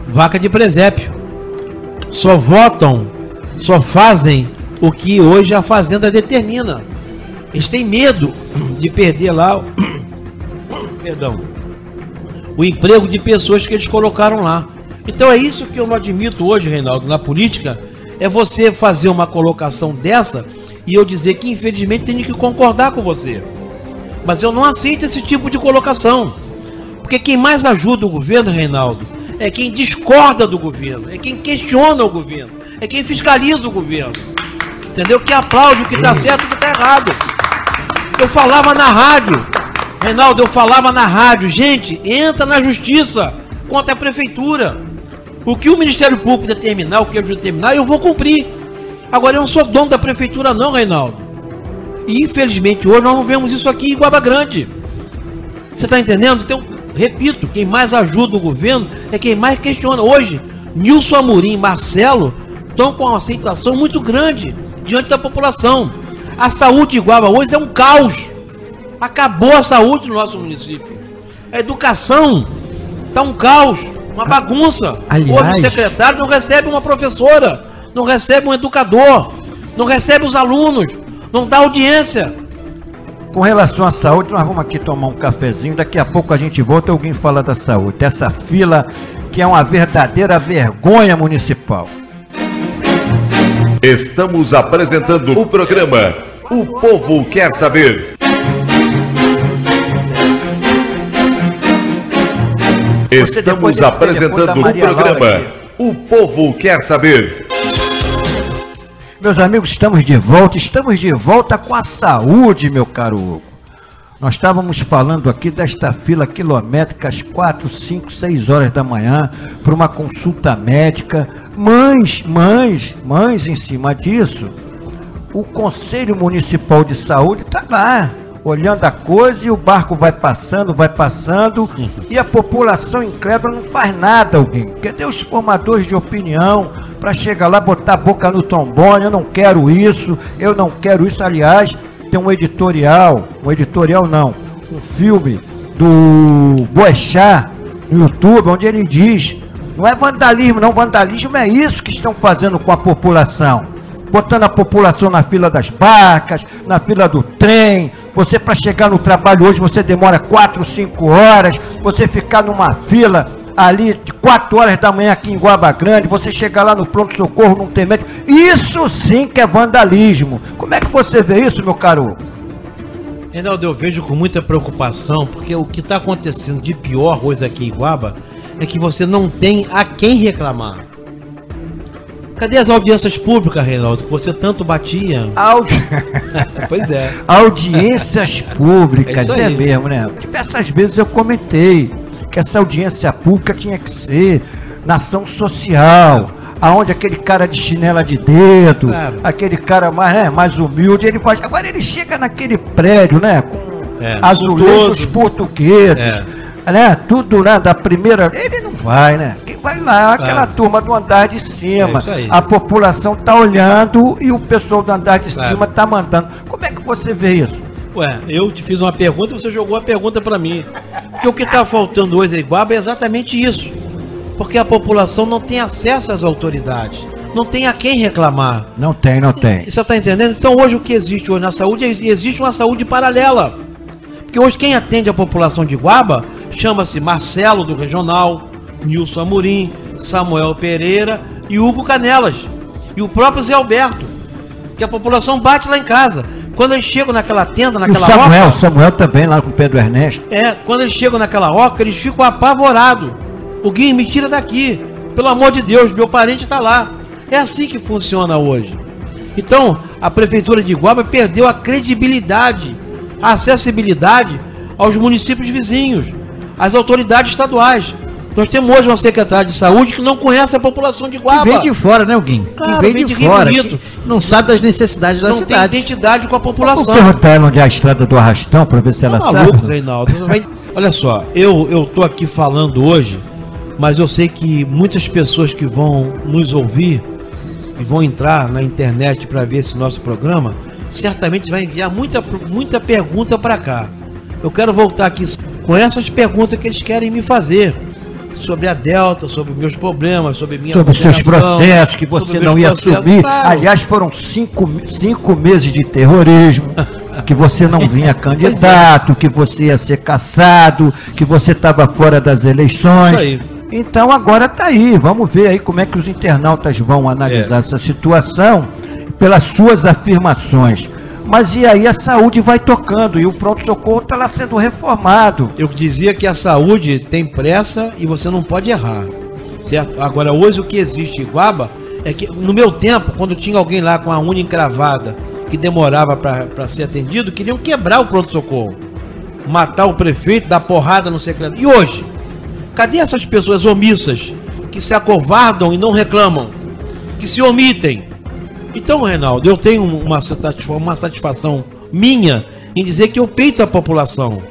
Vaca de presépio. Só votam, só fazem o que hoje a Fazenda determina. Eles têm medo de perder lá o emprego de pessoas que eles colocaram lá. Então é isso que eu não admito hoje, Reinaldo, na política, é você fazer uma colocação dessa e eu dizer que infelizmente tenho que concordar com você. Mas eu não aceito esse tipo de colocação. Porque quem mais ajuda o governo, Reinaldo, é quem discorda do governo, é quem questiona o governo, é quem fiscaliza o governo. Entendeu? Que aplaude o que está certo e o que está errado. Eu falava na rádio, Reinaldo, gente, entra na justiça contra a prefeitura. O que o Ministério Público determinar, o que a justiça determinar, eu vou cumprir. Agora, eu não sou dono da prefeitura não, Reinaldo. E infelizmente hoje nós não vemos isso aqui em Iguaba Grande. Você está entendendo? Então, repito, quem mais ajuda o governo é quem mais questiona. Hoje, Nilson Amorim e Marcelo estão com uma aceitação muito grande diante da população. A saúde de Iguaba hoje é um caos. Acabou a saúde no nosso município. A educação está um caos, uma bagunça. Aliás, hoje o secretário não recebe uma professora, não recebe um educador, não recebe os alunos, não dá audiência. Com relação à saúde, nós vamos aqui tomar um cafezinho, daqui a pouco a gente volta e alguém fala da saúde. Essa fila que é uma verdadeira vergonha municipal. Estamos apresentando o programa O Povo Quer Saber. Estamos apresentando o programa O Povo Quer Saber. Meus amigos, estamos de volta com a saúde, meu caro Hugo. Nós estávamos falando aqui desta fila quilométrica às 4, 5, 6 horas da manhã para uma consulta médica. Mães, em cima disso, o Conselho Municipal de Saúde está lá, olhando a coisa e o barco vai passando, e a população incrédula não faz nada, alguém. Cadê os formadores de opinião para chegar lá, botar a boca no trombone? Eu não quero isso. Aliás, tem um filme do Boechat no YouTube, onde ele diz, não é vandalismo não, vandalismo é isso que estão fazendo com a população, botando a população na fila das barcas, na fila do trem. Você, para chegar no trabalho hoje, você demora 4, 5 horas, você ficar numa fila ali de 4 horas da manhã aqui em Guaba Grande, você chega lá no pronto-socorro, não tem médico. Isso sim que é vandalismo. Como é que você vê isso, meu caro? Reinaldo, eu vejo com muita preocupação, porque o que está acontecendo de pior hoje aqui em Iguaba é que você não tem a quem reclamar. Cadê as audiências públicas, Reinaldo, que você tanto batia? Pois é. Audiências públicas, é mesmo, né? Diversas vezes eu comentei que essa audiência pública tinha que ser na ação social, aonde aquele cara de chinela de dedo, aquele cara mais, né, mais humilde, ele faz. Agora ele chega naquele prédio, né, com azulejos portugueses, né, tudo, né, da primeira. Ele não vai, né? Quem vai lá, aquela turma do andar de cima. A população tá olhando e o pessoal do andar de cima tá mandando. Como é que você vê isso? Ué, eu te fiz uma pergunta e você jogou a pergunta para mim. Porque o que está faltando hoje em Iguaba é exatamente isso. Porque a população não tem acesso às autoridades. Não tem a quem reclamar. Não tem. Você está entendendo? Então hoje o que existe hoje na saúde, existe uma saúde paralela. Porque hoje quem atende a população de Iguaba chama-se Marcelo do Regional, Nilson Amorim, Samuel Pereira e Hugo Canelas. E o próprio Zé Alberto. Que a população bate lá em casa. Quando eles chegam naquela tenda, naquela oca... Samuel também, lá com o Pedro Ernesto. Quando eles chegam naquela oca, eles ficam apavorados. O Gui, me tira daqui. Pelo amor de Deus, meu parente está lá. É assim que funciona hoje. Então, a Prefeitura de Iguaba perdeu a credibilidade, a acessibilidade aos municípios vizinhos, às autoridades estaduais. Nós temos hoje uma secretária de saúde que não conhece a população de Iguaba. Que vem de fora, né, Guim? Claro, que vem de fora, que não sabe das necessidades da cidade. Não tem identidade com a população. Vou perguntar ela onde é a estrada do Arrastão, para ver se ela sabe. Maluco, Reinaldo. Olha só, eu tô aqui falando hoje, mas eu sei que muitas pessoas que vão nos ouvir e vão entrar na internet para ver esse nosso programa, certamente vai enviar muita pergunta para cá. Eu quero voltar aqui com essas perguntas que eles querem me fazer. Sobre a Delta, sobre meus problemas, sobre os seus processos que você não ia assumir. Claro. Aliás, foram 5 meses de terrorismo, que você não vinha candidato, que você ia ser cassado, que você estava fora das eleições. Então agora está aí. Vamos ver aí como é que os internautas vão analisar essa situação pelas suas afirmações. Mas e aí a saúde vai tocando e o pronto-socorro está lá sendo reformado. Eu dizia que a saúde tem pressa e você não pode errar, certo? Agora hoje o que existe em Iguaba é que no meu tempo, quando tinha alguém lá com a unha encravada que demorava para ser atendido, queriam quebrar o pronto-socorro, matar o prefeito, dar porrada no secretário. E hoje? Cadê essas pessoas omissas que se acovardam e não reclamam, que se omitem? Então, Reinaldo, eu tenho uma satisfação minha em dizer que eu peito a população.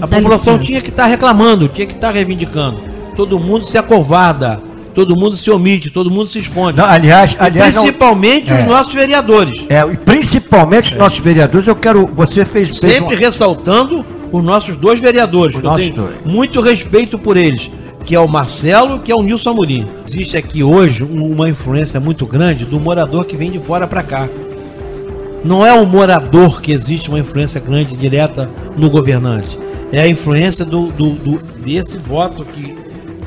A população tinha que estar reclamando, tinha que estar reivindicando. Todo mundo se acovarda, todo mundo se omite, todo mundo se esconde. Não, aliás, principalmente os nossos vereadores. E principalmente os nossos vereadores, você fez sempre ressaltando os nossos 2 vereadores, que eu tenho muito respeito por eles, que é o Marcelo e que é o Nilson Amorim. Existe aqui hoje uma influência muito grande do morador que vem de fora para cá. Não é o morador que existe uma influência grande direta no governante. É a influência desse voto que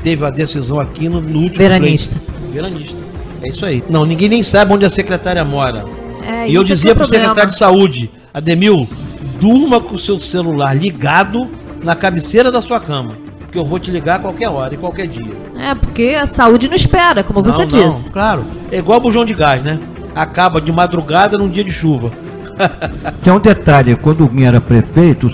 teve a decisão aqui no último veranista. Veranista. É isso aí. Não, ninguém nem sabe onde a secretária mora. E eu dizia para o secretário de saúde, Ademil, durma com o seu celular ligado na cabeceira da sua cama. Que eu vou te ligar a qualquer hora e qualquer dia. Porque a saúde não espera, como você disse. Claro, é igual bujão de gás, né? Acaba de madrugada num dia de chuva. Tem um detalhe, quando o Guim era prefeito,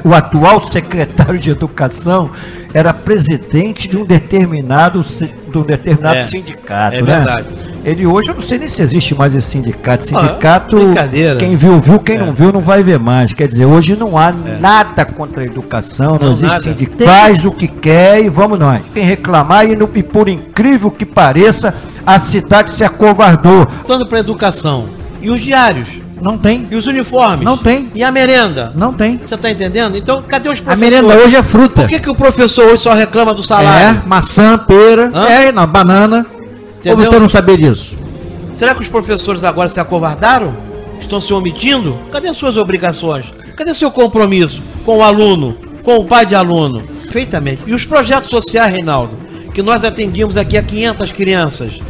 o atual secretário de Educação era presidente de um determinado sindicato, né? Verdade. Ele hoje, eu não sei nem se existe mais esse sindicato. Sindicato, quem viu, quem não viu, não vai ver mais. Quer dizer, hoje não há nada contra a educação, não existe sindicato. Faz o que quer e vamos nós. Quem reclamar, e por incrível que pareça, a cidade se acovardou. Falando para a educação, e os diários? Não tem. E os uniformes? Não tem. E a merenda? Não tem. Você está entendendo? Então, cadê os professores? A merenda hoje é fruta. Por que o professor hoje só reclama do salário? Maçã, pera, banana. Entendeu? Ou você não sabia disso? Será que os professores agora se acovardaram? Estão se omitindo? Cadê as suas obrigações? Cadê seu compromisso com o aluno, com o pai de aluno? perfeitamente. E os projetos sociais, Reinaldo, que nós atendíamos aqui a 500 crianças,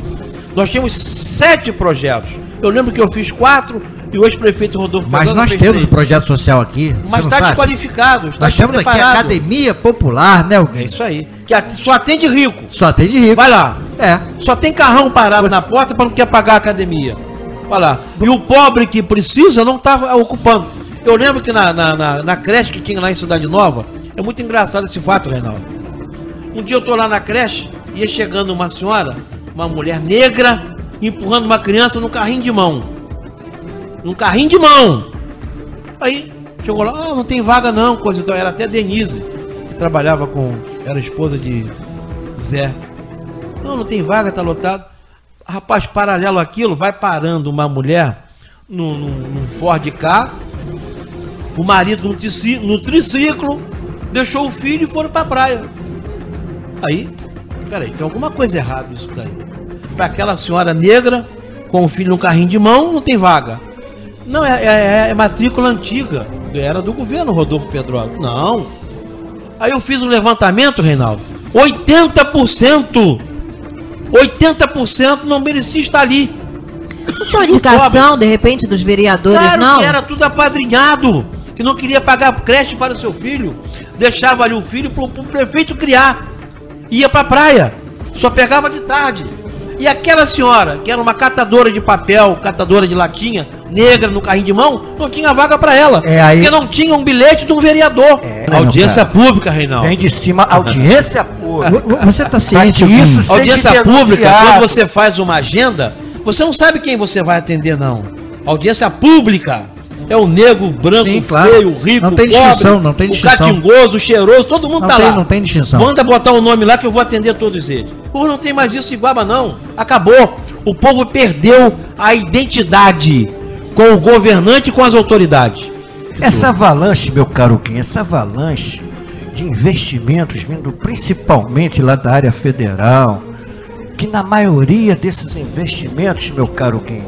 nós tínhamos 7 projetos. Eu lembro que eu fiz 4 e o ex-prefeito Rodolfo Mas nós temos o projeto social aqui. Mas está desqualificado. Nós temos aqui a Academia Popular, né, alguém? É isso aí. Que só atende rico. Só atende rico. Vai lá. É. Só tem carrão parado na porta para não quer pagar a academia. Vai lá. E o pobre que precisa não está ocupando. Eu lembro que na creche que tinha lá em Cidade Nova, é muito engraçado esse fato, Reinaldo. Um dia eu tô lá na creche, ia chegando uma senhora, uma mulher negra, empurrando uma criança num carrinho de mão. Num carrinho de mão. Aí, chegou lá, não tem vaga não, coisa. Então era até Denise, que trabalhava era esposa de Zé. Não tem vaga, tá lotado. Rapaz, paralelo àquilo, vai parando uma mulher num Ford Ka, o marido no triciclo, deixou o filho e foram pra praia. Aí, peraí, tem alguma coisa errada isso daí. Para aquela senhora negra, com o filho no carrinho de mão, não tem vaga. Não, é matrícula antiga, era do governo Rodolfo Pedrosa. Não. Aí eu fiz um levantamento, Reinaldo, 80% não merecia estar ali. Isso é uma indicação, de repente, dos vereadores, claro, não? Que era tudo apadrinhado, que não queria pagar creche para o seu filho, deixava ali o filho para o prefeito criar, ia para a praia, só pegava de tarde. E aquela senhora, que era uma catadora de papel, catadora de latinha, negra no carrinho de mão, não tinha vaga para ela, porque não tinha um bilhete de um vereador. Audiência pública, Reinaldo. Vem de cima, audiência pública. Você está ciente disso? Audiência pública, quando você faz uma agenda, você não sabe quem você vai atender, não. Audiência pública é o negro, branco, sim, claro, feio, rico, não tem distinção, não tem distinção. O catingoso, o cheiroso, todo mundo tá lá. Não tem distinção. Manda botar o nome lá que eu vou atender todos eles. Pô, não tem mais isso em Guaba, não. Acabou. O povo perdeu a identidade com o governante e com as autoridades. Essa avalanche, meu caro Kim, essa avalanche de investimentos vindo principalmente lá da área federal, que na maioria desses investimentos, meu caro Kim,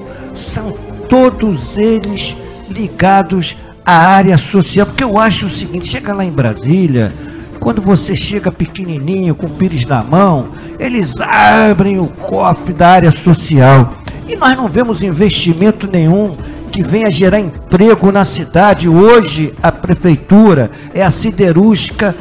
são todos eles ligados à área social, porque eu acho o seguinte, chega lá em Brasília, quando você chega pequenininho, com o pires na mão, eles abrem o cofre da área social, e nós não vemos investimento nenhum que venha gerar emprego na cidade. Hoje a prefeitura é a siderúrgica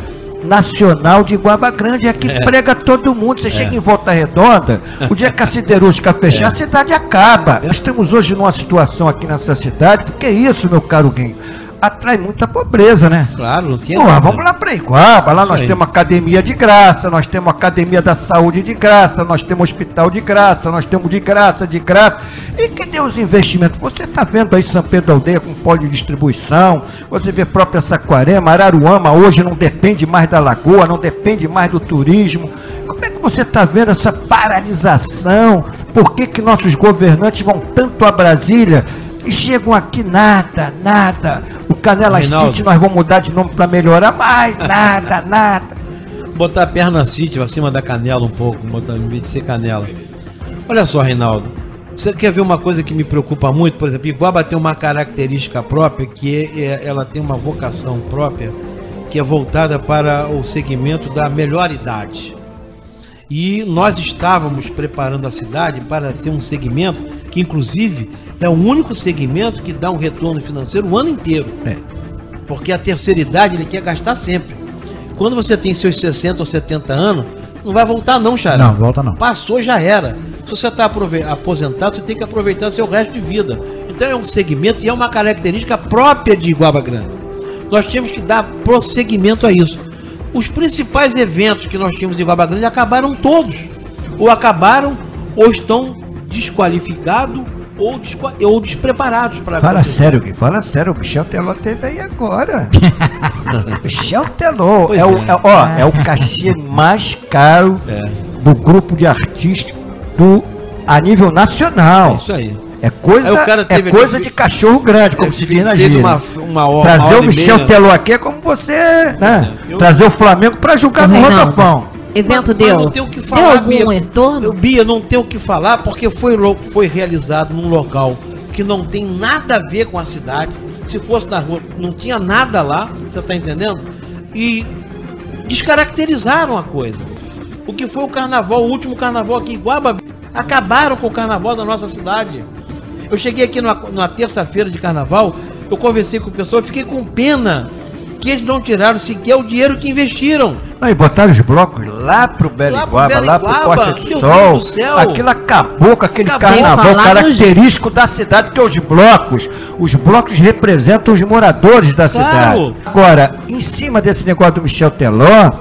nacional de Guaba Grande, é que prega todo mundo. Você chega em Volta Redonda, o dia que a siderúrgica fechar, a cidade acaba. Nós estamos hoje numa situação aqui nessa cidade, porque isso, meu caro Guinho, atrai muita pobreza, né? Claro, não tinha. Vamos lá para Iguaba, lá nós temos academia de graça, nós temos academia da saúde de graça, nós temos hospital de graça, nós temos de graça. E cadê os investimentos? Você está vendo aí São Pedro da Aldeia com polo de distribuição, você vê própria Saquarema, Araruama hoje não depende mais da lagoa, não depende mais do turismo. Como é que você está vendo essa paralisação? Por que nossos governantes vão tanto a Brasília e chegam aqui nada? O Canela City nós vamos mudar de nome para melhorar, mas nada. Botar a perna City acima da canela um pouco, botar em vez de ser canela. Olha só, Reinaldo, você quer ver uma coisa que me preocupa muito? Por exemplo, Iguaba tem uma característica própria, que ela tem uma vocação própria, que é voltada para o segmento da melhor idade. E nós estávamos preparando a cidade para ter um segmento que, inclusive, é o único segmento que dá um retorno financeiro o ano inteiro. Porque a terceira idade ele quer gastar sempre. Quando você tem seus 60 ou 70 anos, não vai voltar não, Xará. Não, volta não. Passou, já era. Se você está aposentado, você tem que aproveitar seu resto de vida. Então é um segmento e é uma característica própria de Iguaba Grande. Nós tínhamos que dar prosseguimento a isso. Os principais eventos que nós tínhamos em Iguaba Grande acabaram todos. Ou acabaram, ou estão desqualificados, ou despreparados para Fala sério, o Michel Teló teve aí agora. Michel Teló é o cachê mais caro do grupo de artistas a nível nacional. É isso aí. É coisa de cachorro grande, como se diz na gíria. Trazer o Michel Teló aqui é como você, né? Trazer o Flamengo para jogar no Rotofão. Evento deu. Não tem o que falar, algum retorno? Bia, não tem o que falar, porque foi realizado num local que não tem nada a ver com a cidade. Se fosse na rua, não tinha nada lá, você está entendendo? E descaracterizaram a coisa. O que foi o carnaval, o último carnaval aqui em Iguaba, acabaram com o carnaval da nossa cidade. Eu cheguei aqui numa terça-feira de carnaval, eu conversei com o pessoal, fiquei com pena que eles não tiraram sequer o dinheiro que investiram. Não, e botaram os blocos lá pro Belo Iguaba, lá pro Costa do Sol. Aquilo acabou com aquele carnaval característico da cidade, que os blocos representam os moradores da cidade. Agora, em cima desse negócio do Michel Teló,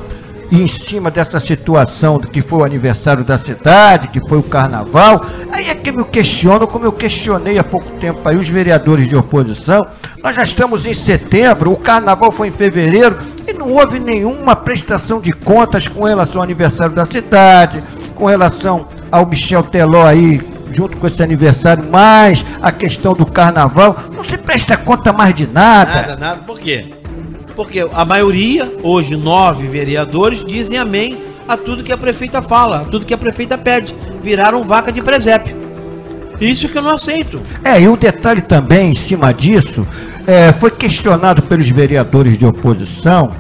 e em cima dessa situação do que foi o aniversário da cidade, que foi o carnaval, aí é que eu me questiono, como eu questionei há pouco tempo aí os vereadores de oposição. Nós já estamos em setembro, o carnaval foi em fevereiro e não houve nenhuma prestação de contas com relação ao aniversário da cidade, com relação ao Michel Teló aí, junto com esse aniversário, mais a questão do carnaval. Não se presta conta mais de nada. Nada, por quê? Porque a maioria, hoje 9 vereadores, dizem amém a tudo que a prefeita fala, a tudo que a prefeita pede. Viraram vaca de presépio. Isso que eu não aceito. E um detalhe também em cima disso, foi questionado pelos vereadores de oposição,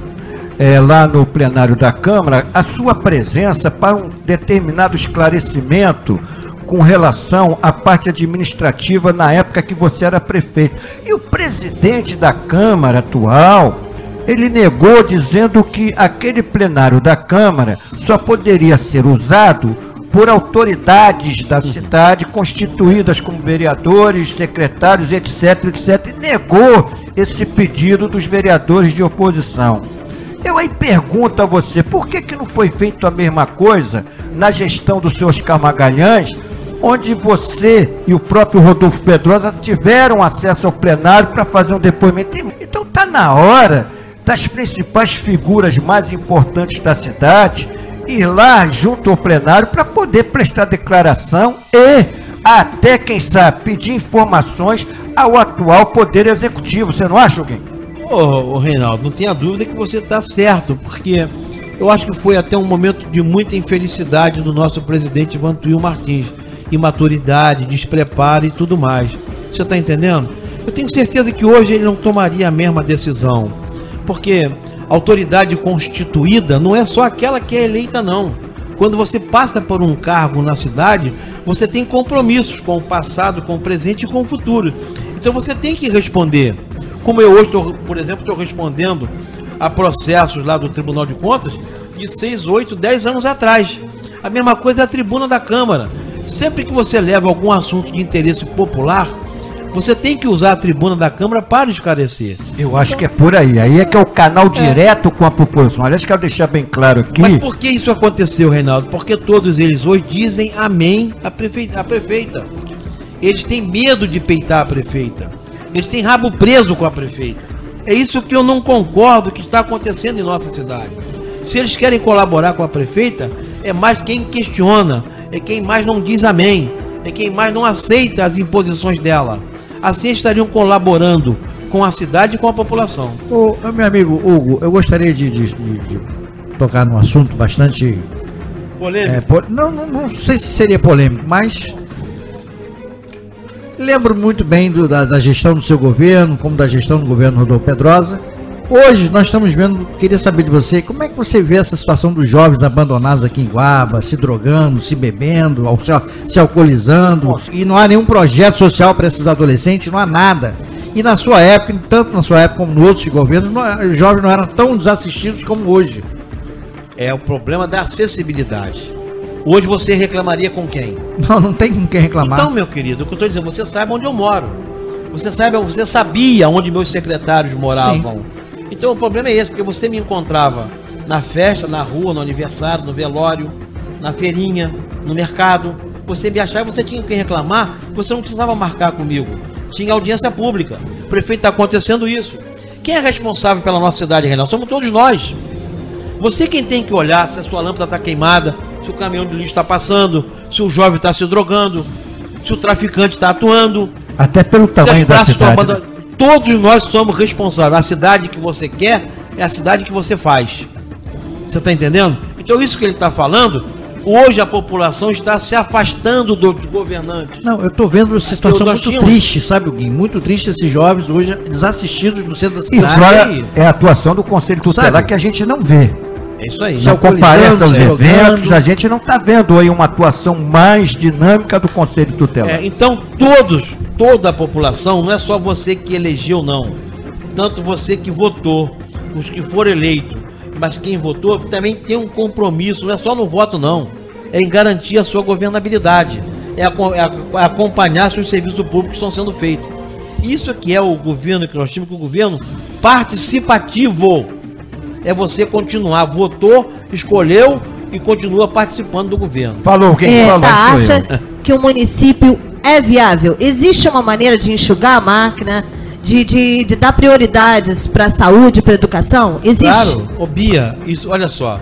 lá no plenário da Câmara, a sua presença para um determinado esclarecimento com relação à parte administrativa na época que você era prefeito. E o presidente da Câmara atual, ele negou, dizendo que aquele plenário da Câmara só poderia ser usado por autoridades da cidade, constituídas como vereadores, secretários, etc, etc, e negou esse pedido dos vereadores de oposição. Eu aí pergunto a você, por que não foi feito a mesma coisa na gestão do senhor Oscar Magalhães, onde você e o próprio Rodolfo Pedrosa tiveram acesso ao plenário para fazer um depoimento? Então está na hora das principais figuras mais importantes da cidade ir lá junto ao plenário para poder prestar declaração e até, quem sabe, pedir informações ao atual Poder Executivo. Você não acha, alguém? Ô Reinaldo, não tenha dúvida que você está certo, porque eu acho que foi até um momento de muita infelicidade do nosso presidente Vantuil Martins, imaturidade, despreparo e tudo mais. Você está entendendo? Eu tenho certeza que hoje ele não tomaria a mesma decisão, porque autoridade constituída não é só aquela que é eleita, não. Quando você passa por um cargo na cidade, você tem compromissos com o passado, com o presente e com o futuro. Então você tem que responder. Como eu hoje, por exemplo, estou respondendo a processos lá do Tribunal de Contas de 6, 8, 10 anos atrás. A mesma coisa é a tribuna da Câmara. Sempre que você leva algum assunto de interesse popular, você tem que usar a tribuna da Câmara para esclarecer. Eu acho que é por aí. Aí é que é o canal direto com a população. Aliás, quero deixar bem claro aqui. Mas por que isso aconteceu, Reinaldo? Porque todos eles hoje dizem amém à prefeita. Eles têm medo de peitar a prefeita. Eles têm rabo preso com a prefeita. É isso que eu não concordo que está acontecendo em nossa cidade. Se eles querem colaborar com a prefeita, é mais quem questiona, é quem mais não diz amém, é quem mais não aceita as imposições dela. Assim estariam colaborando com a cidade e com a população. Meu amigo Hugo, eu gostaria de tocar num assunto bastante polêmico. Não sei se seria polêmico, mas lembro muito bem da gestão do seu governo, como da gestão do governo Rodolfo Pedrosa. Hoje nós estamos vendo, queria saber de você, como é que você vê essa situação dos jovens abandonados aqui em Iguaba, se drogando, se bebendo, se alcoolizando, e não há nenhum projeto social para esses adolescentes, não há nada. E na sua época, tanto na sua época como nos outros governos, os jovens não eram tão desassistidos como hoje. É o problema da acessibilidade. Hoje você reclamaria com quem? Não tem com quem reclamar. Então, meu querido, o que eu estou dizendo, você sabe onde eu moro. Você sabia onde meus secretários moravam. Sim. Então o problema é esse, porque você me encontrava na festa, na rua, no aniversário, no velório, na feirinha, no mercado. Você me achava e você tinha que reclamar, você não precisava marcar comigo. Tinha audiência pública. O prefeito, está acontecendo isso. Quem é responsável pela nossa cidade, Reinaldo? Somos todos nós. Você quem tem que olhar se a sua lâmpada está queimada, se o caminhão de lixo está passando, se o jovem está se drogando, se o traficante está atuando. Até pelo tamanho da cidade. Todos nós somos responsáveis. A cidade que você quer é a cidade que você faz. Você está entendendo? Então isso que ele está falando, hoje a população está se afastando dos governantes. Não, eu estou vendo essa situação muito triste, sabe, Gui? Muito triste esses jovens hoje desassistidos no centro da cidade. Isso é a atuação do Conselho Tutelar que a gente não vê. É isso aí. Não comparece aos jogando. eventos, a gente não está vendo aí uma atuação mais dinâmica do Conselho Tutelar. Então, toda a população, não é só você que elegeu, não. Tanto você que votou, os que foram eleitos, mas quem votou também tem um compromisso, não é só no voto, não. É em garantir a sua governabilidade. É acompanhar se os serviços públicos estão sendo feitos. Isso que é o governo que nós temos, o governo participativo. É você continuar, votou, escolheu e continua participando do governo. Falou, quem falou? Tá, acha que o município é viável? Existe uma maneira de enxugar a máquina, de dar prioridades para a saúde, para a educação? Existe? Claro, ô Bia, isso, olha só,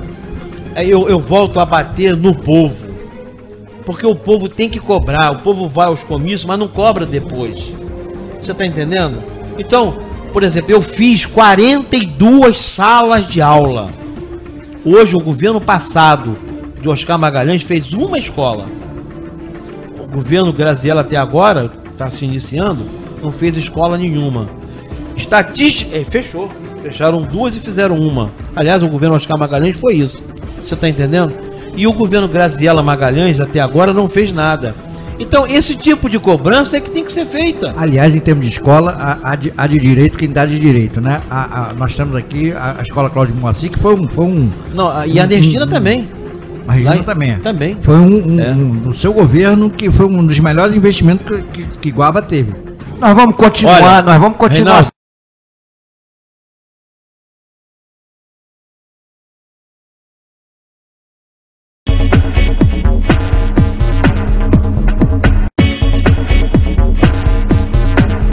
eu volto a bater no povo, porque o povo tem que cobrar, o povo vai aos comícios, mas não cobra depois. Você está entendendo? Então, por exemplo, eu fiz 42 salas de aula. Hoje, o governo passado de Oscar Magalhães fez uma escola. O governo Graziella até agora, está se iniciando, não fez escola nenhuma. Estatística, fechou. Fecharam duas e fizeram uma. Aliás, o governo Oscar Magalhães foi isso. Você está entendendo? E o governo Graziella Magalhães até agora não fez nada. Então, esse tipo de cobrança é que tem que ser feita. Aliás, em termos de escola, a de direito, quem dá de direito, né? Nós temos aqui a escola Cláudio Moacir, que foi um Não, e a Ernestina também. A Regina também. Também. Foi no seu governo que foi um dos melhores investimentos que Guaba teve. Nós vamos continuar, Reinaldo,